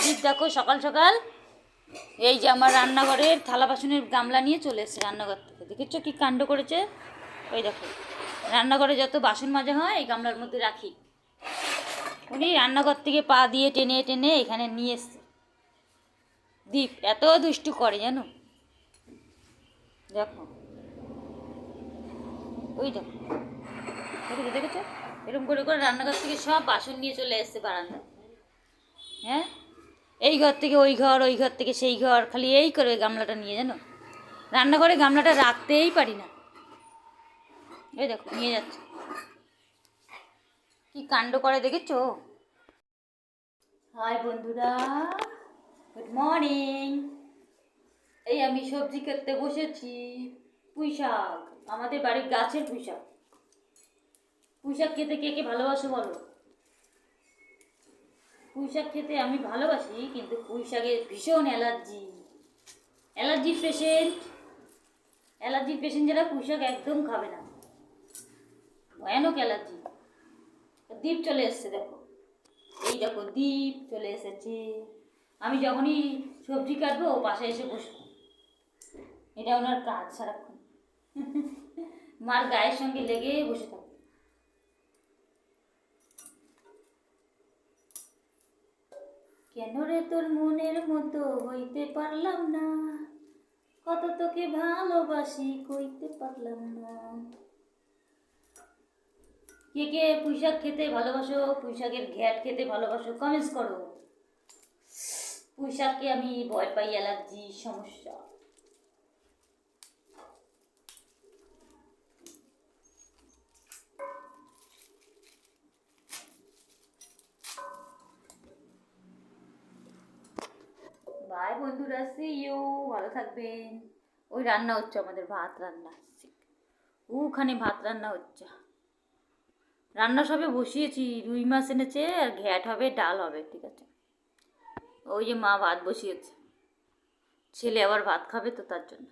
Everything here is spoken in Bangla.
দীপ দেখো সকাল সকাল এই যে আমার রান্নাঘরের থালা বাসনের গামলা নিয়ে চলে এসেছে রান্নাঘর থেকে। দেখেছো কি কাণ্ড করেছে? ওই দেখো, রান্নাঘরে যত বাসন মাজা হয় এই গামলার মধ্যে রাখি। উনি রান্নাঘর থেকে পা দিয়ে টেনে টেনে এখানে নিয়ে এসছে। দীপ এত দুষ্টু করে জানো, দেখো ওই দেখো, দেখেছো দেখেছো এরকম করে করে রান্নাঘর থেকে সব বাসন নিয়ে চলে এসছে বারান্দা। হ্যাঁ, এই ঘর থেকে ওই ঘর, ওই ঘর থেকে সেই ঘর, খালি এই করে গামলাটা নিয়ে, জানো রান্নাঘরে গামলাটা রাখতেই পারি না। এই দেখো নিয়ে যাচ্ছে, কি কাণ্ড করে দেখেছো? হাই বন্ধুরা, গুড মর্নিং। এই আমি সবজি কাটতে বসেছি। পুঁই শাক, আমাদের বাড়ির গাছের পুঁই শাক। পুঁই শাক খেতে কে কে ভালোবাসো বলো? পুঁই শাক খেতে আমি ভালোবাসি, কিন্তু পুঁই শাকের ভীষণ অ্যালার্জি। অ্যালার্জির পেশেন্ট যারা পুঁই শাক একদম খাবে না, ভয়ানক অ্যালার্জি। দীপ চলে এসছে দেখো, এই দেখো দীপ চলে এসেছে। আমি যখনই সবজি কাটবো ও পাশে এসে বসবো, এটা ওনার কাজ সারাক্ষণ। মার গায়ের সঙ্গে লেগে বসে থাকে। কেন রে তোর মনের মতো হইতে পারলাম না, কত তোকে ভালোবাসি কইতে পারলাম না। কে কে পুঁই শাক খেতে ভালোবাসো, পুঁই শাকের ঘ্যাট খেতে ভালোবাসো, কমেন্টস করো। পুঁই শাককে আমি ভয় পাই, অ্যালার্জি সমস্যা। বাই বন্ধুরা, সি ইউ, ভালো থাকবেন। ওই রান্না হচ্ছে আমাদের, ভাত রান্না, ওখানে ভাত রান্না হচ্ছে। রান্না সবে বসিয়েছি, রুই মাছ এনেছে আর ঘ্যাট হবে, ডাল হবে, ঠিক আছে। ওই যে মা ভাত বসিয়েছে, ছেলে আবার ভাত খাবে তো তার জন্য।